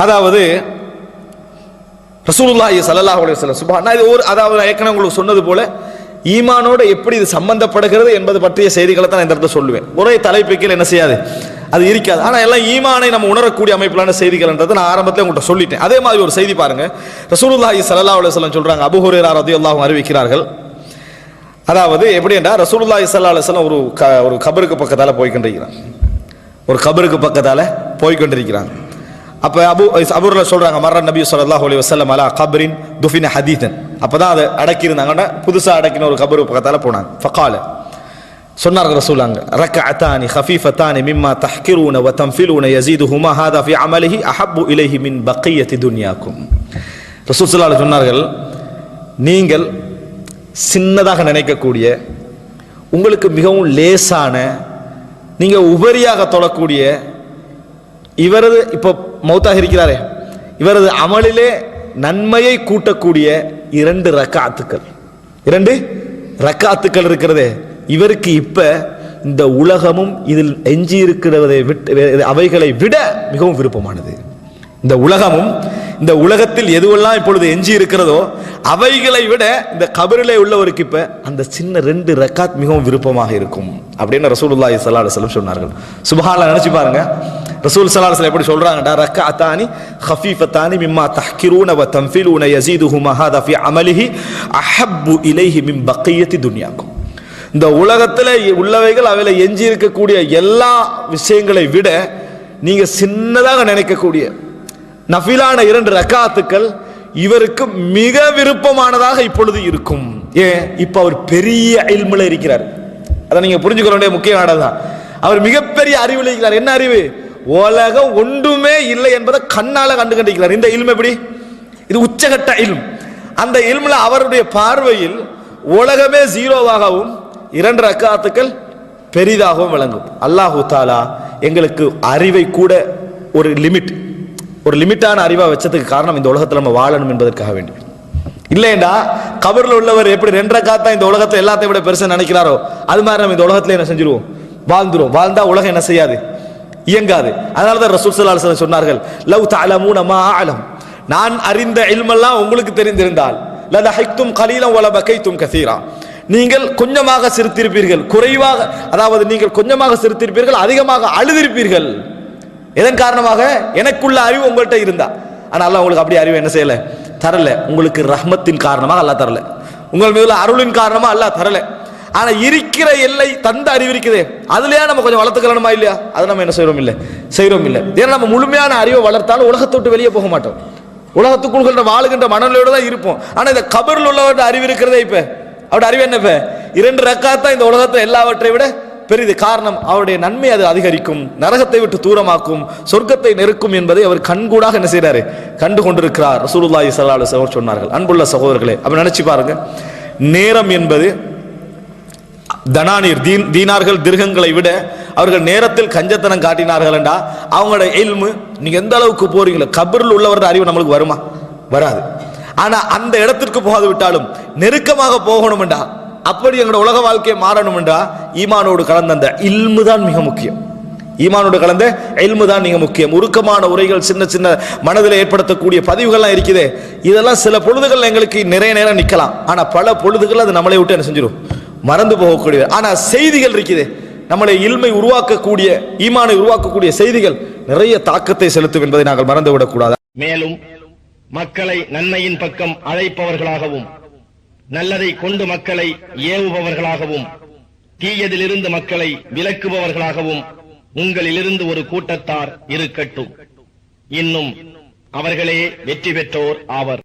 அதாவது ரசூலுல்லாஹி ஸல்லல்லாஹு அலைஹி வஸல்லம் சுப்ஹானல்லாஹ், இது ஒரு அதாவது ஏற்கனவே உங்களுக்கு சொன்னது போல ஈமானோட எப்படி இது சம்பந்தப்படுகிறது என்பது பற்றிய செய்திகளை தான் இந்த இடத்துல சொல்லுவேன். ஒரே தலைப்புக்கு என்ன செய்யாது, அது இருக்காது. ஆனால் எல்லாம் ஈமானை நம்ம உணரக்கூடிய அமைப்பிலான செய்திகள்ன்றதை நான் ஆரம்பத்தில் உங்கள்கிட்ட சொல்லிட்டேன். அதே மாதிரி ஒரு செய்தி பாருங்க, ரசூலுல்லாஹி ஸல்லல்லாஹு அலைஹி வஸல்லம் சொல்றாங்க, அபூ ஹுரைரா ரலியல்லாஹு அன்ஹு அறிவிக்கிறார்கள். அதாவது எப்படி என்றால் ரசூலுல்லாஹி ஸல்லல்லாஹு அலைஹி வஸல்லம் ஒரு கபருக்கு பக்கத்தால போய்கொண்டிருக்கிறாங்க. ஒரு கபருக்கு பக்கத்தால போய்கொண்டிருக்கிறாங்க. அப்ப அபூ ஹுரைரா சொல்றாங்க, மர்ர நபி ஸல்லல்லாஹு அலைஹி வஸல்லம் அலா கப்ரின் துஃபின ஹதீதன். அப்பதான் அதை அடக்கி இருந்தாங்க, புதுசா அடக்கின ஒரு கபருக்கு பக்கத்தால போனாங்க. ஃபகால சொன்னார்கள் ரசூலாங்க, ரக்அத்தானி ஹஃபீஃபத்தானி மிம்மா தஹ்கிரூன வ தன்ஃபிலூன யஸீதுஹுமா ஹாதா ஃபீ அமலிஹி அஹப்பு இலைஹி மின் பக்கியத்தி துன்யாக்கும். ரசூல் ஸல்லல்லாஹு அலைஹி சொன்னார்கள், நீங்கள் சின்னதாக நினைக்கக்கூடிய, உங்களுக்கு மிகவும் லேசான, நீங்க உபரியாக தொழக்கூடிய இவரது இப்போ மௌத்தாக இருக்கிறாரே, இவரது அமலிலே நன்மையை கூட்டக்கூடிய 2 ரக்காத்துக்கள் இருக்கிறதே, இவருக்கு இப்ப இந்த உலகமும் இதில் எஞ்சி இருக்கிறதை அவைகளை விட மிகவும் விருப்பமானது. இந்த உலகமும் இந்த உலகத்தில் எதுவெல்லாம் இப்பொழுது எஞ்சி இருக்கிறதோ அவைகளை விட இந்த கபரிலே உள்ளவருக்கு இப்ப அந்த சின்ன 2 ரக்காத் மிகவும் விருப்பமாக இருக்கும் அப்படின்னு ரசூலுல்லாஹி ஸல்லல்லாஹு அலைஹி வஸல்லம் சொன்னார்கள். சுப்ஹானல்லாஹ், நினைச்சு பாருங்க, ரசூல் ஸல்லல்லாஹு அலைஹி வஸல்லம் எப்படி சொல்றாங்கடா, ரக்அத்தானி ஹஃபீஃபத்தானி மிம்மா தஹ்கிரூன வ தன்ஃபிலூன யஸீதுஹுமா ஹாதா ஃபீ அமலிஹி அஹப்பு இலைஹி மின் பக்கியத்தி துன்யாக்கும். இந்த உலகத்தில் உள்ளவைகள் அவையில் எஞ்சி இருக்கக்கூடிய எல்லா விஷயங்களை விட நீங்க சின்னதாக நினைக்கக்கூடிய நஃபிலான 2 ரக்காத்துக்கள் இவருக்கு மிக விருப்பமானதாக இப்பொழுது இருக்கும். ஏன்? இப்ப அவர் பெரிய இல்முல இருக்கிறார். அதை நீங்க புரிஞ்சுக்க வேண்டிய முக்கியமானதுதான். அவர் மிகப்பெரிய அறிவில் இருக்கிறார். என்ன அறிவு? உலகம் ஒன்றுமே இல்லை என்பதை கண்ணால கண்டுகண்டிருக்கிறார். இந்த இல்மு எப்படி? இது உச்சகட்ட இல்ம். அந்த இல்முல அவருடைய பார்வையில் உலகமே ஜீரோவாகவும் 2 ரக்காத்துக்கள் பெரிதாகவும் விளங்கும். அல்லாஹு தாலா எங்களுக்கு அறிவை கூட ஒரு லிமிட்டான அறிவா வச்சதுக்கு காரணம் இந்த உலகத்தில் நம்ம வாழணும் என்பதற்காக வேண்டி. இல்லைண்டா கபர்ல உள்ளவர் எப்படி 2 ரக்காத் தான் இந்த உலகத்தை எல்லாத்தையும் விட பெருசா நினைக்கிறாரோ அது மாதிரி நம்ம இந்த உலகத்துல என்ன செஞ்சிருவோம், வாழ்ந்துரும். வாழ்ந்தா உலகம் என்ன செய்யாது, இயங்காது. அதனாலதான் ரசூல் ஸல்லல்லாஹு அலைஹி வஸல்லம் சொன்னார்கள், லவ் தஅலமூன மா அஅலம், நான் அறிந்த இல்மெல்லாம் உங்களுக்கு தெரிந்திருந்தால் லதஹிக்தும் கலீலன் வல பகைத்தும் கஸீரா, நீங்கள் கொஞ்சமாக சிரித்திருப்பீர்கள், குறைவாக, அதாவது நீங்கள் கொஞ்சமாக சிரித்திருப்பீர்கள், அதிகமாக அழுதிருப்பீர்கள். எதன் காரணமாக? எனக்குள்ள அறிவு உங்கள்கிட்ட இருந்தா. ஆனா அல்லாஹ் உங்களுக்கு அப்படி அறிவு என்ன செய்யல, தரல. உங்களுக்கு ரஹ்மத்தின் காரணமாக அல்லாஹ் தரல, உங்கள் மீது அருளின் காரணமா அல்லாஹ் தரல. ஆனா இருக்கிற எல்லை தந்த அறிவு இருக்குதே, அதுலயே நம்ம கொஞ்சம் வளர்த்துக்கலாமா இல்லையா? அதை நம்ம என்ன செய்யறோம் இல்லை. ஏன்னா நம்ம முழுமையான அறிவை வளர்த்தாலும் உலகத்தை விட்டு வெளியே போக மாட்டோம், உலகத்துக்குள்ள வாழுகின்ற மனநிலையோட தான் இருப்போம். ஆனா இந்த கபர்ல உள்ளவர்கிட்ட அறிவு இருக்கிறதே, இப்ப அவருடைய அறிவு என்ன? 2 ரக்காத் தான் இந்த உலகத்தை எல்லாவற்றை விட பெரிது. காரணம், அவருடைய நன்மை அது அதிகரிக்கும், நரகத்தை விட்டு தூரமாக்கும், சொர்க்கத்தை நெருக்கும் என்பதை அவர் கண்கூடாக என்ன செய்யறாரு, கண்டு கொண்டிருக்கிறார். ரசூலுல்லாஹி ஸல்லல்லாஹு அலைஹி வஸல்லம் சொன்னார்கள். அன்புள்ள சகோதரர்களே, அப்ப நினைச்சு பாருங்க, நேரம் என்பது தனானீர் தீனார்கள் திர்கங்களை விட அவர்கள் நேரத்தில் கஞ்சத்தனம் காட்டினார்கள் என்றா அவங்களோட இல்மு நீங்க எந்த அளவுக்கு போறீங்களோ, கபரில் உள்ளவரோட அறிவு நம்மளுக்கு வருமா? வராது. ஆனா அந்த இடத்திற்கு போகாது விட்டாலும் நெருக்கமாக போகணும் என்றா, அப்படி எங்களோட உலக வாழ்க்கையை மாறணும் என்றா ஈமானோடு கலந்த அந்த இல்மு தான் மிக முக்கியம். ஈமானோடு கலந்த இல்மு தான் மிக முக்கியம். உருக்கமான உரைகள், சின்ன சின்ன மனதில் ஏற்படுத்தக்கூடிய பதிவுகள்லாம் இருக்குதே, இதெல்லாம் சில பொழுதுகள் எங்களுக்கு நிறைய நேரம் நிக்கலாம். ஆனா பல பொழுதுகள் அது நம்மளை விட்டு என்ன செஞ்சிடும், மறந்து போகக்கூடிய. ஆனா செய்திகள் இருக்குதே, நம்மளை இல்மை உருவாக்கக்கூடிய, ஈமானை உருவாக்கக்கூடிய செய்திகள் நிறைய தாக்கத்தை செலுத்தும் என்பதை நாங்கள் மறந்து விடக்கூடாது. மேலும் மக்களை நன்மையின் பக்கம் அழைப்பவர்களாகவும், நல்லதை கொண்டு மக்களை ஏவுபவர்களாகவும், தீயதிலிருந்து மக்களை விலக்குபவர்களாகவும் உங்களிலிருந்து ஒரு கூட்டத்தார் இருக்கட்டும். இன்னும் அவர்களே வெற்றி பெற்றோர் ஆவர்.